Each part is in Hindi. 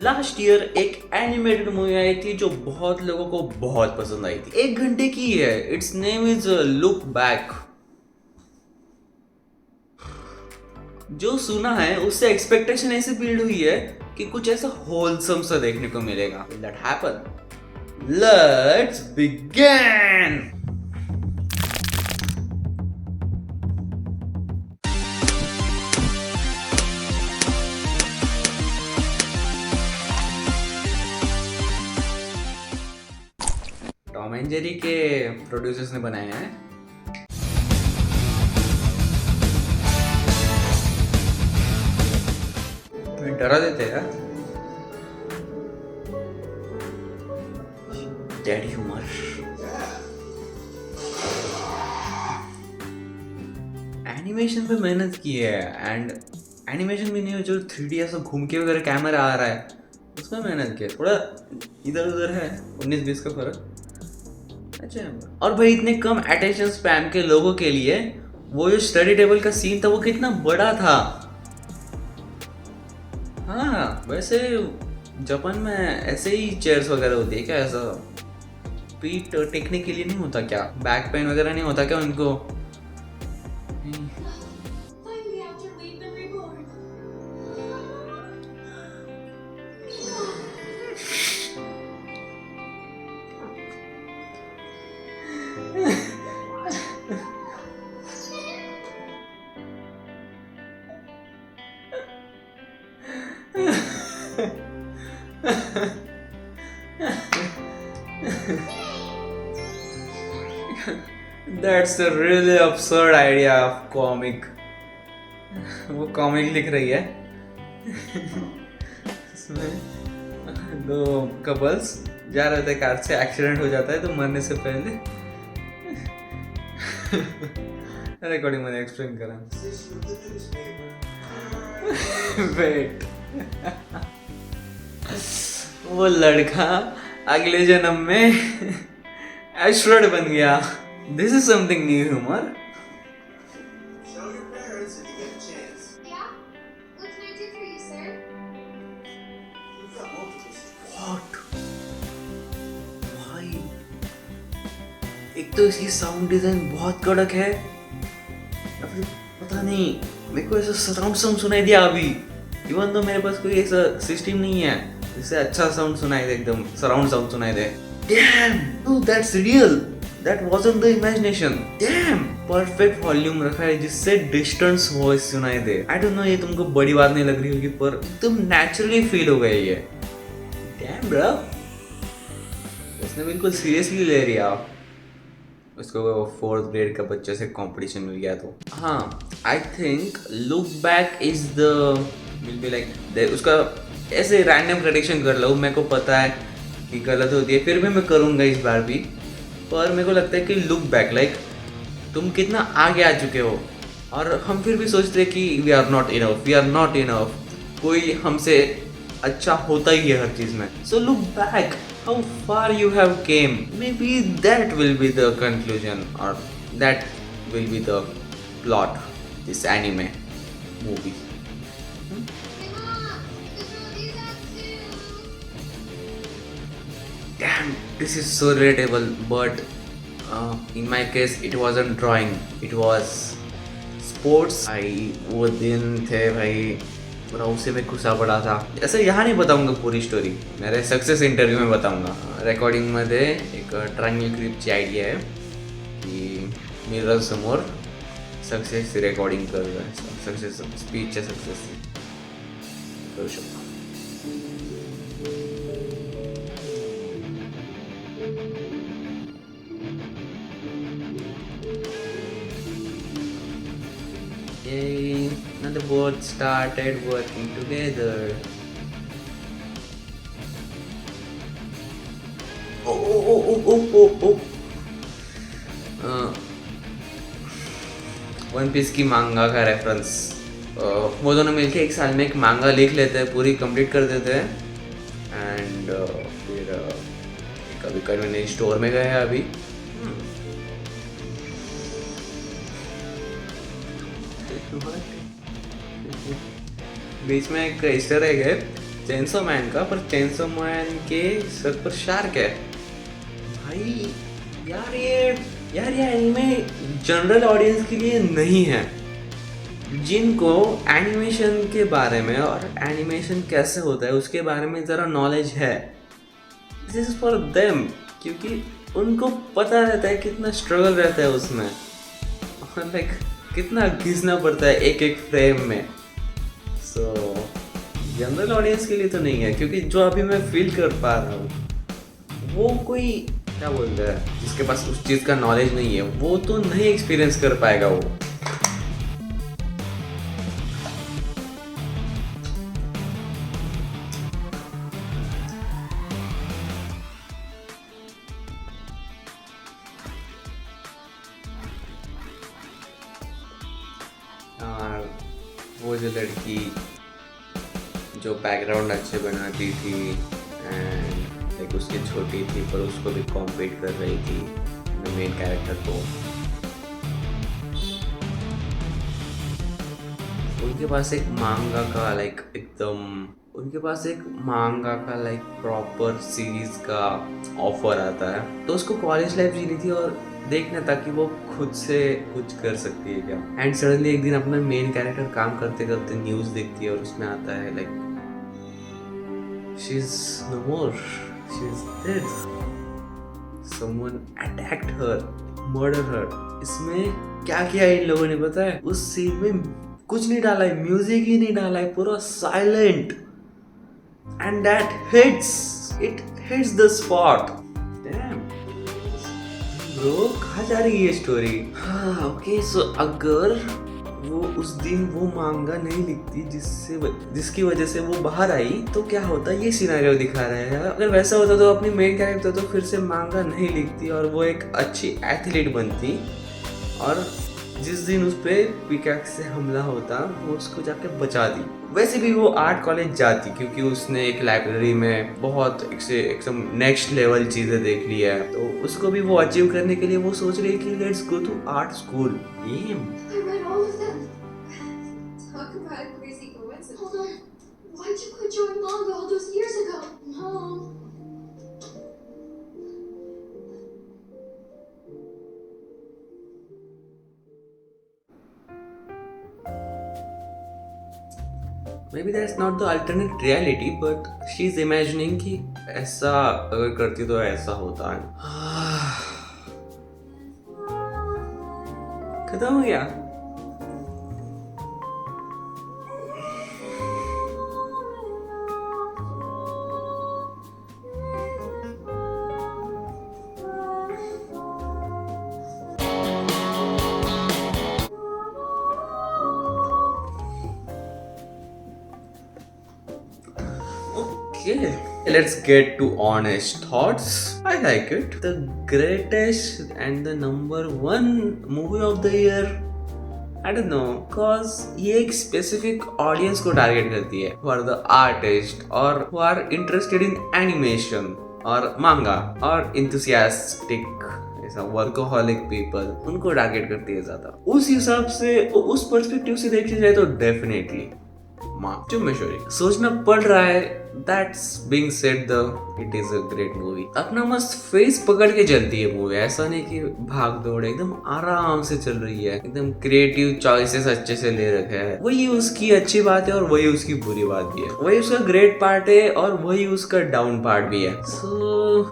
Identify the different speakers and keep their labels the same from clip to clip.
Speaker 1: लास्ट ईयर एक एनिमेटेड मूवी आई थी जो बहुत लोगों को बहुत पसंद आई थी। 1 घंटे की है। It's name is look back. जो सुना है उससे एक्सपेक्टेशन ऐसे बिल्ड हुई है कि कुछ ऐसा होलसम सा देखने को मिलेगा। Will that happen? Let's begin. Tom and Jerry के प्रोड्यूसर्स ने बनाया है। डरा देते हैं यार। Daddy humour. एनिमेशन पे मेहनत की है एंड एनिमेशन भी नहीं हो जो 3D ऐसा घूम के वगैरह कैमरा आ रहा है उसमें मेहनत की है। थोड़ा इधर उधर है 19-20 का फर्क। अच्छा। और भाई इतने कम अटेंशन स्पैम के लोगों के लिए वो जो स्टडी टेबल का सीन था वो कितना बड़ा था। हाँ वैसे जापान में ऐसे ही चेयर्स वगैरह होती है क्या? ऐसा पीठ टेकने के लिए नहीं होता क्या? बैक पेन वगैरह नहीं होता क्या उनको?
Speaker 2: Finally, after leave the reborn.
Speaker 1: That's a really absurd idea of comic. वो कॉमिक लिख रही है इसमें दो कपल्स जा रहे थे कार से, एक्सीडेंट हो जाता है तो मरने से पहले रिकॉर्डिंग मैंने एक्सप्लेन करा। वेट वो लड़का अगले जन्म में एस्ट्रोनॉट बन गया। This is something new humour.
Speaker 3: Show your parents if you get a chance.
Speaker 2: Yeah? What can I do for you, sir?
Speaker 3: You've got multiple.
Speaker 1: What? भाई एक तो इसकी साउंड डिजाइन बहुत कड़क है या फिर पता नहीं, मेरे को ऐसा सराउंड साउंड सुनाई दिया अभी। इवन तो मेरे पास कोई ऐसा सिस्टम नहीं है जिससे अच्छा साउंड सुनाई दे, एकदम सराउंड साउंड सुनाई दे। Damn, dude, that's real. That wasn't the imagination. Damn, perfect volume रखा है जिससे डिस्टेंस वॉइस सुनाई दे। I don't know ये तुमको बड़ी बात नहीं लग रही होगी पर तुम नेचुरली फील हो गए ये। Damn bro, उसने बिल्कुल सीरियसली ले लिया। उसको 4th ग्रेड का बच्चे से कंपटीशन मिल गया तो। हाँ, I think look back is the will be like उसका ऐसे रैंडम प्रेडिक्शन कर लो। मेरे को पता है कि गलत होती है फिर भी मैं करूँगा इस बार भी। पर मेरे को लगता है कि लुक बैक लाइक तुम कितना आगे आ चुके हो और हम फिर भी सोचते हैं कि we are not enough, we are not enough. कोई हमसे अच्छा होता ही है हर चीज़ में। So look back how far you have came. Maybe that will be the conclusion और that will be the plot this anime movie.
Speaker 2: Hey, Mom! The girl do that too!
Speaker 1: Damn, this is so relatable, but in my case it wasn't drawing, it was sports. वो दिन थे भाई पूरा उसी में घुसा पड़ा था। ऐसे यहाँ नहीं बताऊंगा पूरी स्टोरी, मेरे सक्सेस इंटरव्यू में बताऊंगा। रेकॉर्डिंगमध्ये एक ट्रायंगल क्लिपची आयडिया आहे की मिरर समोर सक्सेस रेकॉर्डिंग करूया, सक्सेस स्पीचच्या सक्सेस करू शकतो। Yay, now the both started working together. Oh. One Piece की मांगा का रेफरेंस। वो दोनों मिलके एक साल में एक मांगा लिख लेते हैं, पूरी कंप्लीट कर देते हैं एंड फिर कभी कन्वीनियंस स्टोर में गए हैं अभी। बीच में एक ईस्टर एग है चेनसो मैन का, पर चेनसो मैन के सर पर शार्क है भाई। यार ये एनिमे जनरल ऑडियंस के लिए नहीं है। जिनको एनिमेशन के बारे में और एनिमेशन कैसे होता है उसके बारे में ज़रा नॉलेज है, दिस इज फॉर देम, क्योंकि उनको पता रहता है कितना स्ट्रगल रहता है उसमें और लाइक कितना घिसना पड़ता है एक एक फ्रेम में। सो जनरल ऑडियंस के लिए तो नहीं है, क्योंकि जो अभी मैं फील कर पा रहा हूँ वो कोई क्या बोलते हैं जिसके पास उस चीज़ का नॉलेज नहीं है वो तो नहीं एक्सपीरियंस कर पाएगा वो। वो जो लड़की जो बैकग्राउंड अच्छे बनाती थी एंड लाइक उसकी छोटी थी पर उसको भी कॉम्पीट कर रही थी मेन कैरेक्टर को, उनके पास एक मांगा का लाइक प्रॉपर सीरीज का ऑफर आता है, तो उसको कॉलेज लाइफ जीनी थी और देखना था कि वो खुद से कुछ कर सकती है क्या। एंड सडनली एक दिन अपना मेन कैरेक्टर काम करते करते न्यूज देखती है और उसमें आता है like she is no more, she is dead, someone attacked her, murder her. इसमें क्या किया इन लोगों ने पता है? उस सीन में कुछ नहीं डाला है, म्यूजिक ही नहीं डाला है, पूरा silent, and that hits the spot. Bro कहाँ जा रही है ये स्टोरी? हाँ ओके, सो अगर वो उस दिन वो मांगा नहीं लिखती जिसकी वजह से वो बाहर आई तो क्या होता, ये सिनेरियो दिखा रहे हैं। अगर वैसा होता तो अपनी मेन कैरेक्टर तो फिर से मांगा नहीं लिखती और वो एक अच्छी एथलीट बनती, और जिस दिन उस पर पिकैक्स से हमला होता वो उसको जाके बचा दी। वैसे भी वो आर्ट कॉलेज जाती क्योंकि उसने एक लाइब्रेरी में बहुत एकदम नेक्स्ट लेवल चीज़ें देख ली है, तो उसको भी वो अचीव करने के लिए वो सोच रही है कि let's go to art school.
Speaker 2: I read all of them. Talk about a crazy coincidence. Hold on. Why'd you quit drawing manga all those years ago? Mom.
Speaker 1: Maybe that's not the alternate reality, but she's imagining कि ऐसा अगर करती तो ऐसा होता है। खत्म हो गया। Okay, let's get to honest thoughts. I like it. The greatest and the number one movie of the year. I don't know, cause ये एक specific audience को target करती है, who are the artists or who are interested in animation और manga और enthusiastic ऐसा workaholic people, उनको target करती है ज़्यादा। उस हिसाब से उस perspective से देखी जाए तो definitely सोचना पड़ रहा है। That's being said, it is a great movie. अपना मस्त फेस पकड़ के चलती है मूवी, ऐसा नहीं कि भाग दौड़, एकदम आराम से चल रही है, एकदम क्रिएटिव चॉइसेस अच्छे से ले रखे हैं। वही उसकी अच्छी बात है और वही उसकी बुरी बात भी है, वही उसका ग्रेट पार्ट है और वही उसका डाउन पार्ट भी है। So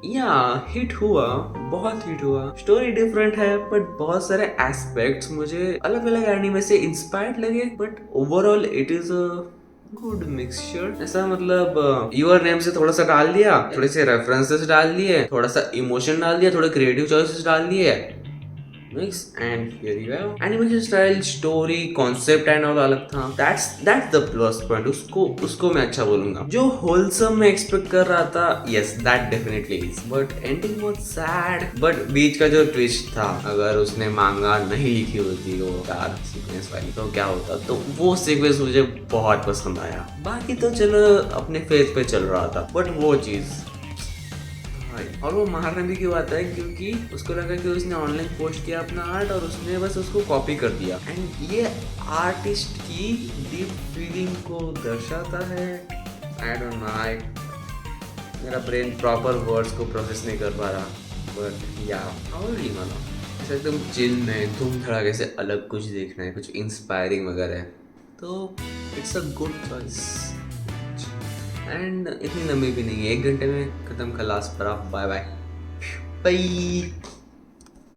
Speaker 1: या हिट हुआ, बहुत हिट हुआ। स्टोरी डिफरेंट है बट बहुत सारे एस्पेक्ट्स मुझे अलग अलग एनिमे से इंस्पायर्ड लगे, but overall it is a good mixture. ऐसा मतलब यूर नेम से थोड़ा सा डाल दिया, थोड़े से रेफरेंसेस डाल दिए, थोड़ा सा इमोशन डाल दिया, थोड़े क्रिएटिव चॉइसेस डाल दिए, mix and here you have. Animation style, story, concept and all अलग था। दैट्स द प्लस पॉइंट, उसको मैं अच्छा बोलूंगा। जो होलसम में एक्सपेक्ट कर रहा था, yes that definitely is, but ending was sad. But बीच का जो ट्विस्ट था, अगर उसने मांगा नहीं लिखी होती वो डार्क सीक्वेंस वाली तो क्या होता, तो वो सीक्वेंस मुझे बहुत पसंद आया। बाकी तो चलो अपने फेज पे चल रहा था, बट वो चीज भाई। और वो मारने भी क्यों आता है, क्योंकि उसको लगा कि उसने ऑनलाइन पोस्ट किया अपना आर्ट और उसने बस उसको कॉपी कर दिया। एंड ये आर्टिस्ट की डीप फीलिंग को दर्शाता है। आई डोंट नो, मेरा ब्रेन प्रॉपर वर्ड्स को प्रोसेस नहीं कर पा रहा, बट या ऑलरेडी मानो ऐसा एकदम चिल में धूम धड़ाके से अलग कुछ देखना है, कुछ इंस्पायरिंग वगैरह है, तो it's a good choice. And इतनी लंबी भी नहीं है, 1 घंटे में ख़त्म खलास पर आप। Bye bye bye.